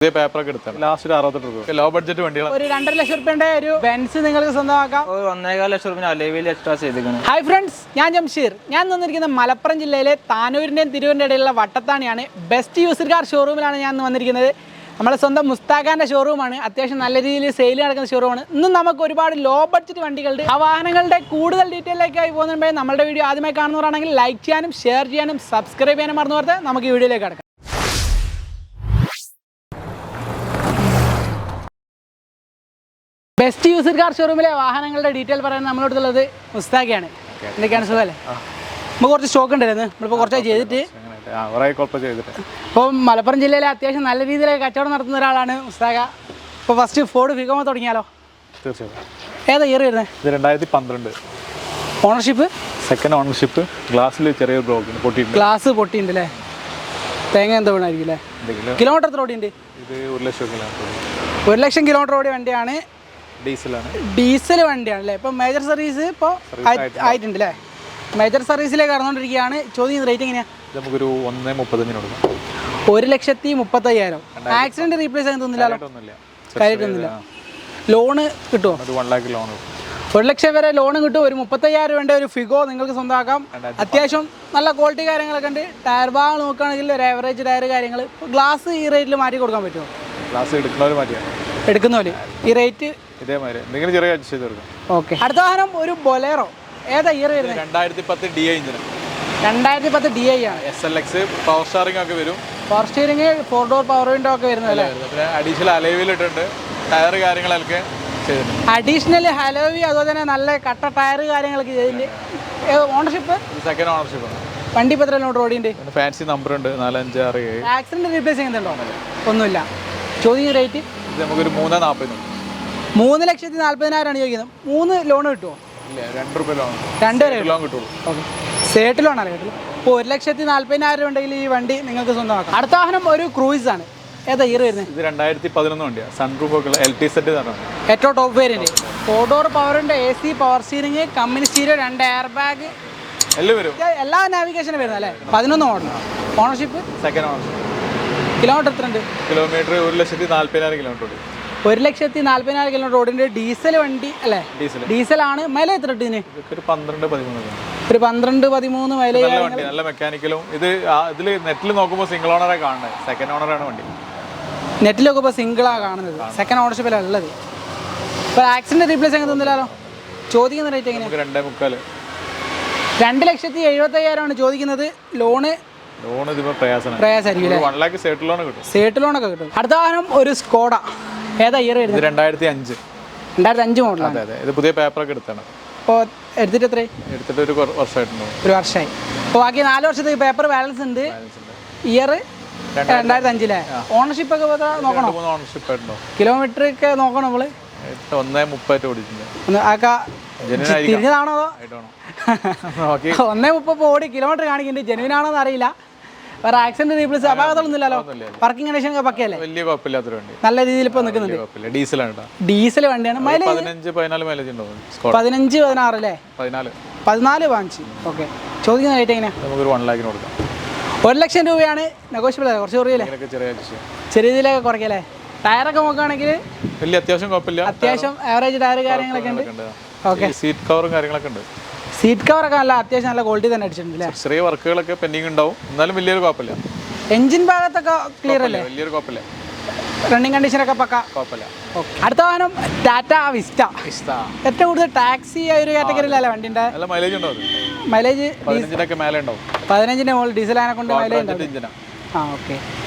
ഇതേ പേപ്പറൊക്കെ എടുത്താണ് ലാസ്റ്റ് ഒരു 68 രൂപ ലോ ബഡ്ജറ്റ് വണ്ടികൾ ഒരു 2.5 ലക്ഷം രൂപയുടെ ഒരു ബെൻസ് നിങ്ങൾക്ക് സ്വന്തമാക്കാം. 1.25 ലക്ഷം രൂപ അലവിൽ എക്സ്ട്രാ ചെയ്തിരിക്കുന്നത്. ഹായ് ഫ്രണ്ട്സ്, ഞാൻ ജംഷീർ. ഞാൻ വന്നിരിക്കുന്ന മലപ്പുറം ജില്ലയിലെ താനൂരിൻ്റെയും തിരൂരിൻ്റെ ഇടയിലുള്ള വട്ടത്താണിയാണ്. ബെസ്റ്റ് യൂസർ കാർ ഷോറൂമിലാണ് ഞാൻ ഇന്ന് വന്നിരിക്കുന്നത്. നമ്മുടെ സ്വന്തം മുസ്താഖാൻ്റെ ഷോറൂമാണ്. അത്യാവശ്യം നല്ല രീതിയിൽ സെയിൽ നടക്കുന്ന ഷോറൂമാണ്. ഇന്നും നമുക്ക് ഒരുപാട് ലോ ബഡ്ജറ്റ് വണ്ടികളുണ്ട്. ആ വാഹനങ്ങളുടെ കൂടുതൽ ഡീറ്റെയിലേക്കായി പോകുന്നതിന് നമ്മുടെ വീഡിയോ ആദ്യമായി കാണുന്നവരാണെങ്കിൽ ലൈക്ക് ചെയ്യാനും ഷെയർ ചെയ്യാനും സബ്സ്ക്രൈബ് ചെയ്യാനും മറന്നു പോകാതെ നമുക്ക് ഈ വീഡിയോയിലേക്ക് കടക്കാം. ബെസ്റ്റ് യൂസർ കാർ ഷോറൂമിലെ വാഹനങ്ങളുടെ ഡീറ്റെയിൽ പറയാൻ നമ്മളോടുള്ളത് മുസ്താഖയാണ്. എന്തൊക്കെയാണ് സുഖമല്ലേ? നമുക്ക് കുറച്ച് സ്റ്റോക്ക് ഉണ്ടായിരുന്നു. നമ്മളിപ്പോൾ കുറച്ചായി ചെയ്തിട്ട് ഇപ്പോൾ മലപ്പുറം ജില്ലയിലെ അത്യാവശ്യം നല്ല രീതിയിൽ കച്ചവടം നടത്തുന്ന ഒരാളാണ് മുസ്താഖ. ഇപ്പോൾ ഫസ്റ്റ് ഫോർഡ് ഫിഗോമ തുടങ്ങിയാലോ? തീർച്ചയായും. ഏതാ ഇയർ വരുന്നത്? 2012. ഓണർഷിപ്പ്? Second ownership. ഗ്ലാസ്സിൽ ചെറിയൊരു ബ്ലോക്ക് പൊട്ടിയിട്ടുണ്ട്. ഗ്ലാസ് പൊട്ടിയിട്ടുണ്ട് അല്ലേ? തേങ്ങ എന്താ വീണായിരിക്കും അല്ലേ? കിലോമീറ്റർ എത്ര ഓടിയുണ്ട്? ഇത് 1 ലക്ഷം കിലോമീറ്റർ. 1 ലക്ഷം കിലോമീറ്റർ ഓടിയ വണ്ടിയാണ്. ഡീസലാണ്. ഡീസൽ വണ്ടിയാണ് അല്ലേ? ഇപ്പോൾ മേജർ സർവീസ് ഇപ്പോൾ ആയിട്ടുണ്ട് അല്ലേ? മേജർ സർവീസിലേക്ക് കടന്നുകൊണ്ടിരിക്കുകയാണ്. ചോദ്യം റേറ്റ് എങ്ങനെയാണ്? നമുക്കൊരു 1.35 കൊടുക്കാം. 1,35,000. ആക്സിഡന്റ് റീപ്ലേസ് ചെയ്യാൻ തോന്നില്ലല്ലോ? കാര്യമായിട്ടൊന്നുമില്ല. ലോണ് കിട്ടുമോ? 1 ലാഖ് ലോൺ. 1 ലക്ഷം വരെ ലോൺ കിട്ടും. ഒരു 35,000 രൂപയുടെ ഒരു ഫിഗോ നിങ്ങൾക്ക് സ്വന്തമാക്കാം. അത്യാവശ്യം നല്ല ക്വാളിറ്റി കാര്യങ്ങളൊക്കെ ഉണ്ട്. ടയർ ഭാഗം നോക്കുകയാണെങ്കിൽ ഒരു ആവറേജ് ടയർ കാര്യങ്ങൾ. ഗ്ലാസ് ഈ റേറ്റിൽ മാറ്റി കൊടുക്കാൻ പറ്റുമോ? ഗ്ലാസ് എടുക്കുന്നവർ മാറ്റിയാണ്. എടുക്കുന്നവര് ഈ റേറ്റ് ഇതേമാതിരി എന്തെങ്കിലും ചെറിയ അഡ്ജസ്റ്റ് ചെയ്ത് കൊടുക്കാം. ഓക്കെ. അടുത്ത വാഹനം ഒരു ബൊലേറോ. ഏതാ ഇയർ വരുന്നത്? 2010 DI എഞ്ചിന്. 2010 DI ആണ്. SLX പവർ സ്റ്റാറിംഗ് ഒക്കെ വരും. Power steering 4 door power window ഒക്കെ വരുന്നത് അല്ലേ? പിന്നെ അഡീഷണൽ അലവിൽ ഇട്ടിട്ടുണ്ട്. ടയർ കാര്യങ്ങളൊക്കെ ചെയ്തിട്ടുണ്ട്. അഡീഷണൽ ഹലോവി അതുപോലെ തന്നെ നല്ല കട്ട ടയർ കാര്യങ്ങളൊക്കെ ചെയ്തിട്ടുണ്ട്. ഓണർഷിപ്പ്? സെക്കൻഡ് ഓണർഷിപ്പ് ആണ്. വണ്ടി ഇപ്പോൾ എത്ര കിലോമീറ്റർ ഓടിയുണ്ട്? ഫാൻസി നമ്പർ ഉണ്ട് 456. ആക്സിഡന്റ് റീപ്ലേസ് ചെയ്യുന്നുണ്ടോ? ഒന്നുമില്ല. ചോദ്യം റേറ്റ്? ഇത് നമുക്കൊരു 3.40. 3,40,000 ചോദിക്കുന്നത്. 3 ലോൺ കിട്ടുമോ? ഇല്ല, 2 രൂപ ലോൺ. 2 ലോൺ കിട്ടുള്ളൂ. ഓക്കെ. സേട്ട് ലോണല്ലേ കിട്ടുള്ളൂ. ഇപ്പോൾ 1,40,000 ഉണ്ടെങ്കിൽ ഈ വണ്ടി നിങ്ങൾക്ക് സ്വന്തമാക്കാം. അടുത്ത വാഹനം ഒരു ക്രൂയിസ് ആണ്. ഏതാ ഇയർ വരുന്നത്? ഇത് 2011 വണ്ടിയാണ്. സൺറൂഫ് ഒക്കെ LT സെറ്റ് തന്നെ. ഏറ്റവും ടോപ്പ് വേരിയന്റ്. 4 ഡോർ പവറിൻ്റെ AC power steering company stereo 2 air bag എല്ലാം വരും. എല്ലാ നാവിഗേഷനും വരുന്നത് അല്ലേ? 11 model. Ownership? Second ownership. Kilometre എത്ര ഉണ്ട്? കിലോമീറ്റർ 1,40,000 കിലോമീറ്റർ ഓടി. 1,40,000 കിലോമീറ്റർ ഓടിൻ്റെ ഡീസൽ വണ്ടി അല്ലേ? ഡീസലാണ്. മൈലേജ് എത്ര ഇട്ടതിന്? ഒരു 12-13. ഒരു 12-13 മൈലേജ്. നല്ല വണ്ടി, നല്ല മെക്കാനിക്കലും. ഇതിൽ നെറ്റിൽ നോക്കുമ്പോൾ സിംഗിൾ ഓണറെ കാണുന്നത്. സെക്കൻഡ് ഓണറാണ് വണ്ടി. നെറ്റിലൊക്കെ ഇപ്പോൾ സിംഗിളാണ് കാണുന്നത്. സെക്കൻഡ് ഓണർഷിപ്പിലാണ് ഉള്ളത്. ഇപ്പോൾ ആക്സിഡന്റ് റീപ്ലേസ് അങ്ങനെ തോന്നില്ലല്ലോ? ചോദിക്കുന്ന റേറ്റ് എങ്ങനെയാണ്? 2.45. 2,70,000 ചോദിക്കുന്നത്. ലോണ് ഇതിപ്പോൾ പ്രയാസമായിരിക്കും. 1 ലാഖ് സേട്ട് ലോൺ കിട്ടും. സേട്ട് ലോണൊക്കെ കിട്ടും. അടുത്ത വാഹനം ഒരു സ്കോഡ. ഏതാ ഇയർ വരുന്നത്? 2005. 2005 മോഡലാണ്. അതെ. ഇത് പുതിയ പേപ്പറൊക്കെ എടുത്താണ്. ഇപ്പോൾ എടുത്തിട്ട് എത്രയായി? എടുത്തിട്ട് ഒരു വർഷമായിട്ടുണ്ടാവും. ഒരു വർഷമായി. ഇപ്പോൾ ബാക്കി 4 വർഷത്തേക്ക് പേപ്പർ ബാലൻസ് ഉണ്ട്. ഇയർ 2005. ഓണർഷിപ്പ് ഒക്കെ നോക്കണോ? 3 ഓണർഷിപ്പ് ആയിട്ടുണ്ടോ? കിലോമീറ്റർ ഒക്കെ നോക്കണം നമ്മള്. 1.30 ഓടിച്ചിട്ടുണ്ട്. തിരിഞ്ഞതാണോ അതോ? 1.30 ഓടി കിലോമീറ്റർ കാണിക്കുന്നുണ്ട്. ജെനുവിനാണോ എന്ന് അറിയില്ല. വേറെ ആക്സിഡന്റ് റീപ്ലേസ് അപാകതകളൊന്നും ഇല്ലല്ലോ? വർക്കിംഗ് കണ്ടീഷൻ ഒക്കെ പക്കയല്ലേ? വലിയ കുഴപ്പമില്ലാത്തൊരു വണ്ടി. നല്ല രീതിയിൽ ഇപ്പോൾ നിൽക്കുന്നുണ്ട്. ഡീസലാണ്. ഡീസൽ വണ്ടിയാണ്. മൈലേജ് 15-14 മൈലേജ് ഉണ്ടാവും. 15-16 അല്ലേ? 14 വാങ്ങിച്ചു. ഓക്കെ. ചോദിക്കുന്ന റേറ്റ് എങ്ങനെയാണ്? നമുക്കൊരു 1 ലാഖിന് കൊടുക്കാം. 1 ലക്ഷം രൂപയാണ്. നെഗോഷ്യബിൾ അല്ലേ? കുറച്ച് കുറയല്ലേ? ചെറിയ രീതിയിലൊക്കെ കുറയ്ക്കല്ലേ? ടയറൊക്കെ നോക്കുകയാണെങ്കിൽ വലിയ അത്യാവശ്യം കുഴപ്പമില്ല. അത്യാവശ്യം ആവറേജ് ടയർ കാര്യങ്ങളൊക്കെ ഉണ്ട്. ഓക്കെ. സീറ്റ് കവറും കാര്യങ്ങളൊക്കെ ഉണ്ട്. സീറ്റ് കവറൊക്കെ നല്ല അത്യാവശ്യം നല്ല ക്വാളിറ്റി തന്നെ അടിച്ചിട്ടുണ്ട്. ചെറിയ വർക്കുകളൊക്കെ പെൻഡിങ് ഉണ്ടാവും. എന്നാലും വലിയൊരു കുഴപ്പമില്ല. എഞ്ചിൻ ഭാഗത്തൊക്കെ ക്ലിയർ അല്ലേ? വലിയൊരു കുഴപ്പമില്ല. റണ്ണിങ് കണ്ടീഷനൊക്കെ പക്ക കുഴപ്പമില്ല. ഓക്കെ. അടുത്ത വാഹനം ടാറ്റ വിസ്റ്റ. ഏറ്റവും കൂടുതൽ ടാക്സി ആ ഒരു കാറ്റഗറിയിലല്ലേ വണ്ടിൻ്റെ? നല്ല മൈലേജ് ഉണ്ടാവും. മൈലേജ് 15-ന്റെ മേലെ ഉണ്ടാവും. 15-ന്റെ മുകളിൽ ഡീസൽ ആനെ കൊണ്ട് മൈലേജ് ഉണ്ടാവും. ആ ഓക്കെ.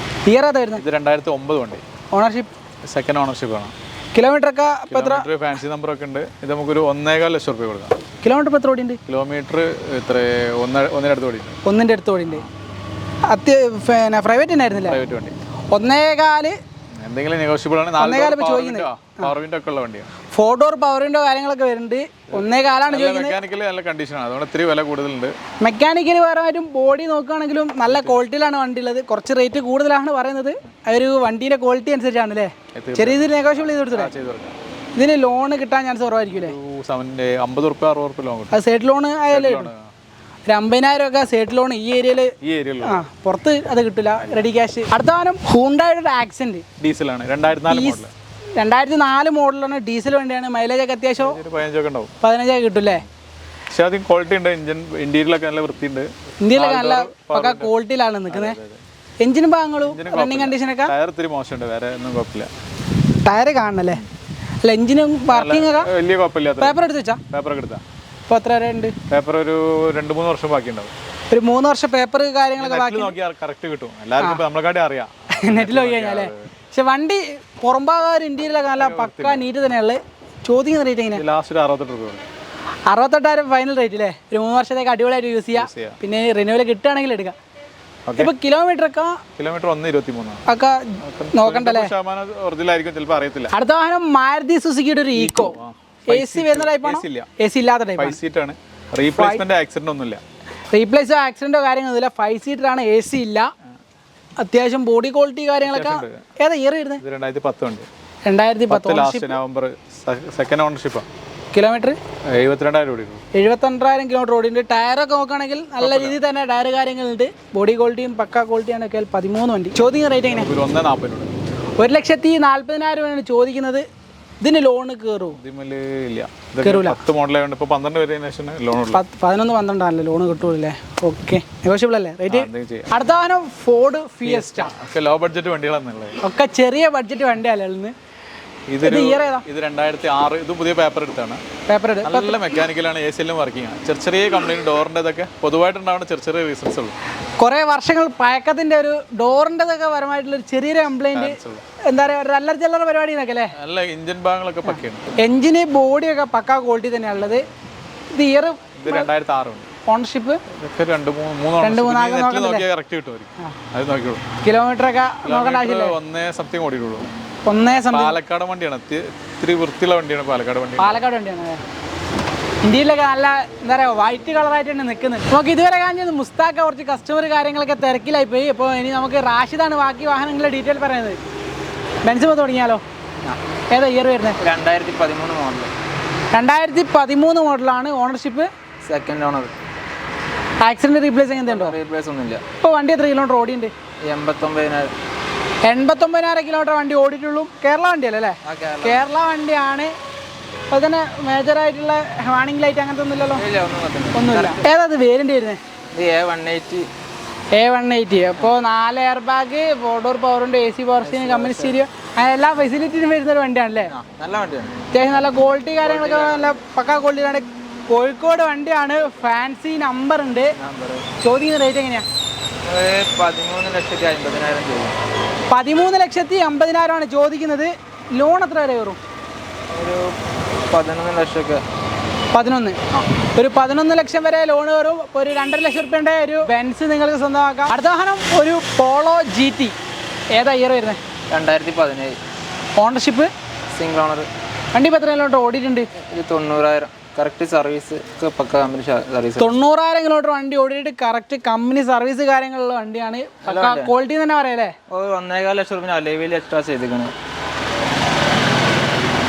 ഇയർ ഏതാ വരുന്നത്? ഇത് 2009 വണ്ടി. ഓണർഷിപ്പ്? സെക്കൻഡ് ഓണർഷിപ്പ് ആണ്. കിലോമീറ്റർ ഒക്കെ എത്ര? ഫാൻസി നമ്പർ ഒക്കെ ഉണ്ട്. ഇത് നമുക്കൊരു 1.25 ലക്ഷം രൂപ കൊടുക്കാം. കിലോമീറ്റർ എത്ര ഓടിയുണ്ട്? കിലോമീറ്റർ എത്ര? 1.1 അടുത്ത് ഓടിയുണ്ട്. 1-ന്റെ അടുത്ത് ഓടിയുണ്ട്. പിന്നെ പ്രൈവറ്റ് തന്നെ പ്രൈവറ്റ് വണ്ടി. 1.25 എന്തെങ്കിലും നെഗോഷ്യബിൾ ആണ്. പവർ വിൻഡോ ഒക്കെ ഉള്ള വണ്ടിയാണ്. 4 ഡോർ പവർ വിൻഡോ കാര്യങ്ങളൊക്കെ വരുന്നുണ്ട്. 1.25 ചോദിക്കുന്നത്. മെക്കാനിക്കലി നല്ല കണ്ടീഷനാണ്. അതുകൊണ്ട് ഇത്തിരി വില കൂടുതലുണ്ട്. മെക്കാനിക്കലി പരമായിട്ടും ബോഡി നോക്കുകയാണെങ്കിലും നല്ല ക്വാളിറ്റിയിലാണ് വണ്ടി ഉള്ളത്. കുറച്ച് റേറ്റ് കൂടുതലാണ് പറയുന്നത്. ഒരു വണ്ടീൻ്റെ ക്വാളിറ്റി അനുസരിച്ചാണ് അല്ലേ? ചെറിയ രീതിയിൽ നെഗോഷ്യബിൾ ചെയ്ത് കൊടുത്തില്ലേ? ഇതിന് ലോൺ കിട്ടാൻ ചാൻസ് കുറവായിരിക്കും അല്ലേ? 50-60 ലോൺ കിട്ടും. അത് സൈഡ് ലോൺ ആയാലേ ഒരു 50,000 ഒക്കെ സൈഡ് ലോൺ ഈ ഏരിയയിൽ ഈ ഏരിയയിൽ ആ പുറത്ത് അത് കിട്ടില്ല റെഡി ക്യാഷ്. അടുത്ത വാഹനം ഹൂണ്ടായുടെ ഒരു ആക്സെന്റ് ഡീസലാണ് 2004 മോഡൽ. 2004 മോഡലാണ്, ഡീസൽ വണ്ടിയാണ്. മൈലേജ് ഒക്കെ അത്യാവശ്യം 15 ഒക്കെ ഉണ്ടാവും. 15 കിട്ടും അല്ലേ? പക്ഷെ അധികം ക്വാളിറ്റി ഉണ്ട്. എഞ്ചിൻ ഇന്റീരിയലൊക്കെ നല്ല വൃത്തിയുണ്ട്. ഇന്ത്യയിലൊക്കെ നല്ല പക്ക ക്വാളിറ്റിയിലാണ് നിൽക്കുന്നത്. എഞ്ചിനും ഭാഗങ്ങളും റണ്ണിങ് കണ്ടീഷനൊക്കെ ടയർ ഇത്തിരി മോശമുണ്ട്, വേറെ ഒന്നും കുഴപ്പമില്ല. ടയർ കാണണല്ലേ? അല്ല എഞ്ചിനും പാർക്കിംഗ് ഒക്കെ വലിയ കുഴപ്പമില്ലാത്ത പേപ്പർ എടുത്ത് വെച്ചാ? പേപ്പറൊക്കെ എടുത്താ ഇപ്പോൾ എത്ര വരെ ഉണ്ട്? പേപ്പർ ഒരു 2-3 വർഷം ബാക്കി ഉണ്ടാവും. ഒരു 3 വർഷം പേപ്പർ കാര്യങ്ങളൊക്കെ ബാക്കി നോക്കിയാൽ കറക്റ്റ് കിട്ടും. എല്ലാവർക്കും ഇപ്പൊ നമ്മളെക്കാട്ടി അറിയാം നെറ്റിൽ നോക്കി കഴിഞ്ഞാലേ. പക്ഷെ വണ്ടി പുറംഭാഗം ഇന്ത്യയിലൊക്കെ നല്ല പക്ക നീറ്റ് തന്നെയുള്ളത്. ചോദിക്കുന്ന റേറ്റ് എങ്ങനെയാണ്? ലാസ്റ്റ് ഒരു 68 രൂപ. 68,000 ഫൈനൽ റേറ്റ് അല്ലേ? ഒരു 3 വർഷത്തേക്ക് അടിപൊളിയായിട്ട് യൂസ് ചെയ്യാം. പിന്നെ റിന്യൂവൽ കിട്ടുകയാണെങ്കിൽ എടുക്കാം. ഇപ്പൊ കിലോമീറ്റർ ഒക്കെ 1.23 ഒക്കെ നോക്കണ്ടല്ലേ? ഒറിജിനലായിരിക്കും, ചിലപ്പോൾ അറിയത്തില്ല. അടുത്ത വാഹനം മാരുതി സുസുക്കിയുടെ ഒരു ഈക്കോ. AC വരുന്ന ടൈപ്പാണോ? AC ഇല്ലാത്ത ടൈപ്പ്. 5 സീറ്റാണ്. റീപ്ലേസ്മെന്റ് ആക്സിഡന്റ് ഒന്നുമില്ല. റീപ്ലേസോ ആക്സിഡന്റോ കാര്യങ്ങളൊന്നുമില്ല. 5 സീറ്ററാണ്, AC ഇല്ല. അത്യാവശ്യം ബോഡി ക്വാളിറ്റി കാര്യങ്ങളൊക്കെ. ഏതാ ഇയർ വരുന്നത്? 2010 ഉണ്ട്. 2010 ലാസ്റ്റ് നവംബർ. സെക്കൻഡ് ഓണർഷിപ്പാണ്. കിലോമീറ്റർ 72,000 ഓടി. 72,000 കിലോമീറ്റർ ഓടിയുണ്ട്. ടയറൊക്കെ നോക്കുകയാണെങ്കിൽ നല്ല രീതിയിൽ തന്നെ ടയർ കാര്യങ്ങളുണ്ട്. ബോഡി ക്വാളിറ്റിയും പക്ക ക്വാളിറ്റിയാണ് ഒക്കെ. 13 വണ്ടി. ചോദിക്കുന്ന റേറ്റ് എങ്ങനെ? 1,40,000. 1,40,000 ചോദിക്കുന്നത്. ഇതിന് ലോണ് കയറും? ഇല്ല, 10 മോഡലായതുകൊണ്ട് ഇപ്പോൾ 12 വരെ ലോൺ 11-12 ആണല്ലേ ലോണ് കിട്ടൂല്ലേ? ഓക്കെ, നെഗോഷ്യബിൾ അല്ലേ റേറ്റ്? അടുത്ത വാഹനം ഫോർഡ് ഫിയസ്റ്റ. ലോ ബഡ്ജറ്റ് വണ്ടികളാണുള്ളത്. ഒക്കെ ചെറിയ ബഡ്ജറ്റ് വണ്ടിയല്ലേ? ഇത് ഇയർ ഏതാ? ഇത് 2006. ഇത് പുതിയ പേപ്പർ എടുത്താണ്. പേപ്പർ നല്ല മെക്കാനിക്കലാണ്. AC എല്ലാം വർക്കിംഗ് ആണ്. ചെറിയ കംപ്ലൈൻറ്റ് ഡോറിൻ്റെ ഇതൊക്കെ പൊതുവായിട്ടുണ്ടാവുന്ന ചെറിയ റീസൺസ് ഉള്ളൂ. കുറേ വർഷങ്ങൾ പഴക്കത്തിന്റെ ഒരു ഡോറിൻ്റെതൊക്കെ പരമായിട്ടുള്ള ഒരു ചെറിയൊരു കംപ്ലൈന്റ്. എന്താ പറയുക, ഒരു അല്ലറ ചില്ലറ പരിപാടിയൊക്കെ അല്ലേ? നല്ല എഞ്ചിൻ ഭാഗങ്ങളൊക്കെ പക്കയാണ്. എഞ്ചിന് ബോഡിയൊക്കെ പക്ക ക്വാളിറ്റി തന്നെയാണ് ഉള്ളത്. ഇത് ഇയർ 2006 ഉണ്ട്. ഓണർഷിപ്പ് 2-3 നോക്കിയാൽ കറക്റ്റ് കിട്ടുമായിരിക്കും. അത് നോക്കിയോളൂ. കിലോമീറ്റർ ഒക്കെ നോക്കേണ്ട ആവശ്യമില്ല. 1 സംതിങ് ഓടിയിട്ടുള്ളൂ. പാലക്കാട് വണ്ടിയാണ്. ഇത്തിരി വൃത്തിയുള്ള വണ്ടിയാണ് പാലക്കാട് വണ്ടി. പാലക്കാട് വണ്ടിയാണ്. ഇന്ത്യയിലൊക്കെ നല്ല എന്താ പറയുക വൈറ്റ് കളറായിട്ടാണ് നിൽക്കുന്നത്. നമുക്ക് ഇതുവരെ കാണിച്ചത് മുസ്താക്ക കുറച്ച് കസ്റ്റമർ കാര്യങ്ങളൊക്കെ തിരക്കിലായി പോയി. അപ്പോൾ ഇനി നമുക്ക് റാഷിദാണ് ബാക്കി വാഹനങ്ങളുടെ ഡീറ്റെയിൽ പറയുന്നത്. ബെൻസ് തുടങ്ങിയാലോ? ഏതാ ഇയർ വരുന്നത്? 2013 മോഡൽ. 2013 മോഡലാണ്. Ownership second owner. Accident replace ഉണ്ടോ? റീപ്ലേസ് ഒന്നുമില്ല. ഇപ്പോൾ വണ്ടി എത്ര കിലോമീറ്റർ ഓടിയുണ്ട്? 89,000 കിലോമീറ്റർ വണ്ടി ഓടിയിട്ടുള്ളൂ. കേരള വണ്ടിയല്ലേ അല്ലേ? കേരള വണ്ടിയാണ്. അപ്പോൾ തന്നെ മേജറായിട്ടുള്ള വാണിംഗ് ലൈറ്റ് അങ്ങനത്തെ ഒന്നുമില്ലല്ലോ? ഒന്നുമില്ല. ഏതാ വേരിയൻ്റ് വരുന്നത്? A180. അപ്പോൾ 4 എയർ ബാഗ്, 4 ഡോർ പവറുണ്ട്, AC power steering, company stereo, അങ്ങനെ എല്ലാ ഫെസിലിറ്റീസും വരുന്ന ഒരു വണ്ടിയാണല്ലേ? നല്ല വണ്ടിയാണ്. അത്യാവശ്യം നല്ല ക്വാളിറ്റി കാര്യങ്ങളൊക്കെ നല്ല പക്ക ക്വാളിറ്റിയാണ്. കോഴിക്കോട് വണ്ടിയാണ്. ഫാൻസി നമ്പർ ഉണ്ട്. ചോദിക്കുന്ന റേറ്റ് എങ്ങനെയാണ്? 13,50,000 ചോദിക്കുന്നത്. ലോൺ എത്ര വരെ കയറും? ഒരു 11 ലക്ഷമൊക്കെ. 11. ഒരു 11 ലക്ഷം വരെ ലോൺ കയറും. ഒരു 2.5 ലക്ഷം റുപ്യൻ്റെ ഒരു ബെൻസ് നിങ്ങൾക്ക് സ്വന്തമാക്കാം. അടുത്ത വാഹനം ഒരു പോളോ GT. ഏതാ ഇയർ വരുന്നത്? 2017. Ownership single owner. വണ്ടി ഇപ്പോൾ എത്ര കിലോമീറ്റർ ഓടിയിട്ടുണ്ട്? 90,000. കറക്റ്റ് സർവീസ് ഒക്കെ പക്ക കമ്പനി സർവീസ്. 90,000 കിലോമീറ്റർ വണ്ടി ഓടിയിട്ട് കറക്റ്റ് കമ്പനി സർവീസ് കാര്യങ്ങളുള്ള വണ്ടിയാണ്. പക്ക ക്വാളിറ്റി തന്നെ പറയാല്ലേ? ഒരു 1.25 ലക്ഷം രൂപ അലോയിൽ എക്സ്ട്രാ ചെയ്തിരിക്കണം.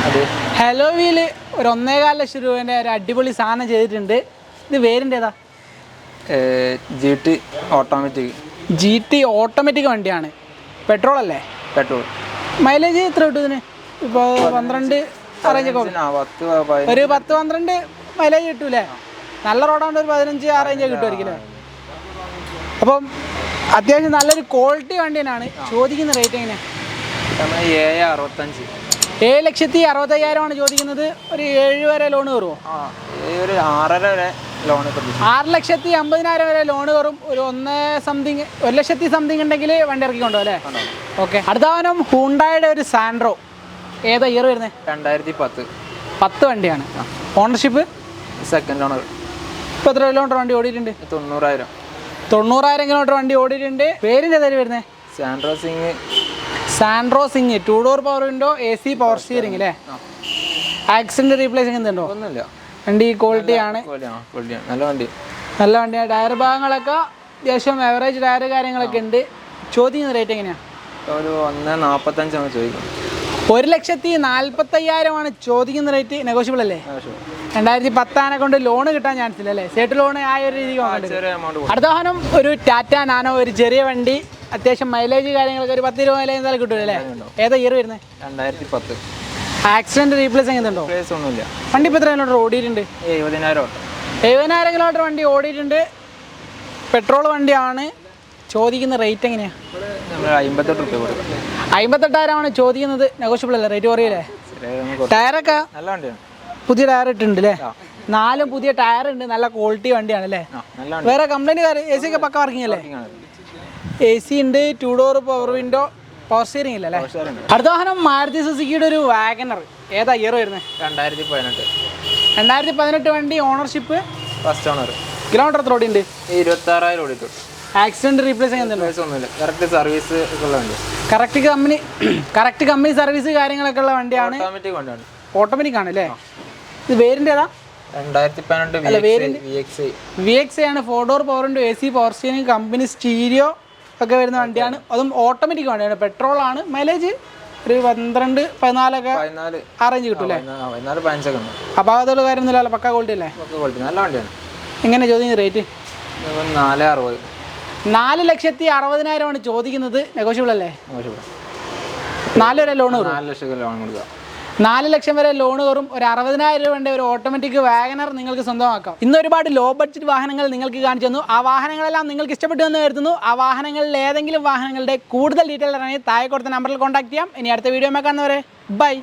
അത് ഹലോവിയിൽ ഒരു 1.25 ലക്ഷം രൂപേൻ്റെ ഒരു അടിപൊളി സാധനം ചെയ്തിട്ടുണ്ട്. ഇത് വേരിൻ്റെ ഏതാ? GT automatic. GT ഓട്ടോമാറ്റിക് വണ്ടിയാണ്. പെട്രോൾ അല്ലേ? പെട്രോൾ. മൈലേജ് എത്ര കിട്ടും ഇതിന്? ഇപ്പോൾ 12 അറേഞ്ച് ഒക്കെ ഒരു 10-12 മൈലേജ് കിട്ടൂലേ? നല്ല റോഡാണ്ട് ഒരു 15 അറേഞ്ച് കിട്ടുമായിരിക്കും. അപ്പം അത്യാവശ്യം നല്ലൊരു ക്വാളിറ്റി വണ്ടി തന്നെയാണ്. ചോദിക്കുന്ന റേറ്റ് എങ്ങനെയാണ്? 7,65,000 ചോദിക്കുന്നത്. ഒരു 7 വരെ ലോൺ കയറുമോ? 6.5 വരെ ലോൺ. 6,50,000 വരെ ലോൺ കയറും. ഒരു 1 ലക്ഷത്തി സംതിങ് ഉണ്ടെങ്കിൽ വണ്ടി ഇറക്കിക്കൊണ്ടോ അല്ലേ? ഓക്കെ. അടുത്ത വാഹനം ഹൂണ്ടായുടെ ഒരു സാൻഡ്രോ. ഏതാ ഇയർ വരുന്നത്? 2010 വണ്ടിയാണ്. Ownership second owner. ഇപ്പോൾ എത്ര കിലോമീറ്റർ വണ്ടി ഓടിയിട്ടുണ്ട്? 90,000 കിലോമീറ്റർ വണ്ടി ഓടിയിട്ടുണ്ട്. പേരിൻ്റെ ഏതായാലും വരുന്നത്? Santro Xing. 2 door power window, AC power steering അല്ലേ? ആക്സിഡന്റ് റീപ്ലേസിംഗ് എന്തുണ്ടോ? ഒന്നുമില്ല. വണ്ടി ക്വാളിറ്റിയാണ്. നല്ല വണ്ടിയാണ്. ടയർ ഭാഗങ്ങളൊക്കെ അത്യാവശ്യം ആവറേജ് ടയർ കാര്യങ്ങളൊക്കെ ഉണ്ട്. ചോദിക്കുന്ന റേറ്റ് എങ്ങനെയാണ്? ഒരു 1.45 ചോദിക്കും. 1,40,40,000 ചോദിക്കുന്ന റേറ്റ്. നെഗോഷ്യബിൾ അല്ലേ? 2010 കൊണ്ട് ലോൺ കിട്ടാൻ ചാൻസ് ഇല്ല അല്ലേ? സെറ്റ് ലോൺ ആ ഒരു രീതിക്ക് നോക്കണ്ടത്. ചെറിയ എമൗണ്ട് അടുത്ത വാഹനം ഒരു ടാറ്റ നാനോ, ഒരു ചെറിയ വണ്ടി, അത്യാവശ്യം മൈലേജ് കാര്യങ്ങളൊക്കെ ഒരു 10-20 മൈലേജ് എന്തായാലും കിട്ടുമല്ലോ അല്ലേ? ഏതാ ഇയർ വരുന്നത്? 2010. ആക്സിഡന്റ് റീപ്ലേസ് ചെയ്യുന്നുണ്ടോ? പ്ലേസ് ഒന്നുമില്ല. വണ്ടി ഇപ്പോൾ എത്ര കിലോമീറ്റർ ഓടിയിട്ടുണ്ട്? 70,000. 70,000 കിലോമീറ്റർ വണ്ടി ഓടിയിട്ടുണ്ട്. പെട്രോൾ വണ്ടിയാണ്. ചോദിക്കുന്ന റേറ്റ് എങ്ങനെയാണ്? നമ്മൾ 58 രൂപ കൊടുക്കും. 58,000 ചോദിക്കുന്നത്. നെഗോഷ്യബിൾ അല്ലേ? റേറ്റ് കുറയില്ലേ? ടയറൊക്കെ നല്ല വണ്ടിയാണ്. പുതിയ ടയർ ഇട്ടുണ്ട് അല്ലേ? 4 പുതിയ ടയർ ഉണ്ട്. നല്ല ക്വാളിറ്റി വണ്ടിയാണ് അല്ലേ? നല്ല വണ്ടി. വേറെ കംപ്ലൈൻറ്റ് എ സി ഒക്കെ പക്ക വർക്കിംഗ് അല്ലേ? എ സി ഉണ്ട്, 2 door power window, power steering ഇല്ല അല്ലേ? അടുത്ത വാഹനം മാരുതി സുസുക്കിയുടെ ഒരു വാഗനർ. ഏതാ ഇയർ വരുന്നത്? 2018. 2018 വണ്ടി. Ownership first owner. കിലോമീറ്റർ എത്ര ഓടിയുണ്ട്? 26,000 ഓടിയിട്ടുണ്ട്. ആക്സിഡന്റ് റീപ്ലേസ് ചെയ്യുന്നുണ്ടോ? പ്ലേസ് ഒന്നുമില്ല. കറക്റ്റ് സർവീസ് ഒക്കെ ഉള്ള വണ്ടി. കറക്റ്റ് കമ്പനി സർവീസ് കാര്യങ്ങളൊക്കെ ഉള്ള വണ്ടിയാണ്. ഓട്ടോമാറ്റിക് വണ്ടിയാണ്. ഓട്ടോമാറ്റിക് ആണ് അല്ലേ? ഇത് വേരിൻ്റെ ഏതാ? 2018 VXi ആണ്. 4 door power window, AC, power steering, company stereo ഒക്കെ വരുന്ന വണ്ടിയാണ്. അതും ഓട്ടോമാറ്റിക് വണ്ടിയാണ്. പെട്രോൾ ആണ്. മൈലേജ് ഒരു 12-14 ഒക്കെ ആ റേഞ്ച് കിട്ടും അല്ലേ? 14-15 ഉണ്ട്. അപാകതയുള്ള കാര്യമൊന്നുമില്ല. പക്ക ക്വാളിറ്റി അല്ലേ? നല്ല വണ്ടിയാണ്. എങ്ങനെ ചോദിക്കുന്നത് റേറ്റ്? 460. 4,60,000 ചോദിക്കുന്നത്. നെഗോഷ്യബിൾ അല്ലേ? 4 വരെ ലോൺ കയറും. 4 ലക്ഷം ലോൺ കൊടുക്കുക. 4 ലക്ഷം വരെ ലോൺ കയറും. ഒരു 60,000 രൂപയുടെ ഒരു ഓട്ടോമാറ്റിക് വാഗനർ നിങ്ങൾക്ക് സ്വന്തമാക്കാം. ഇന്ന് ഒരുപാട് ലോ ബഡ്ജറ്റ് വാഹനങ്ങൾ നിങ്ങൾക്ക് കാണിച്ചു തന്നു. ആ വാഹനങ്ങളെല്ലാം നിങ്ങൾക്ക് ഇഷ്ടപ്പെട്ടു എന്ന് കരുതുന്നു. ആ വാഹനങ്ങളിൽ ഏതെങ്കിലും വാഹനങ്ങളുടെ കൂടുതൽ ഡീറ്റെയിൽ അറിയാൻ താഴെ കൊടുത്ത നമ്പറിൽ കോൺടാക്ട് ചെയ്യാം. ഇനി അടുത്ത വീഡിയോ കാണുന്നവരെ ബൈ.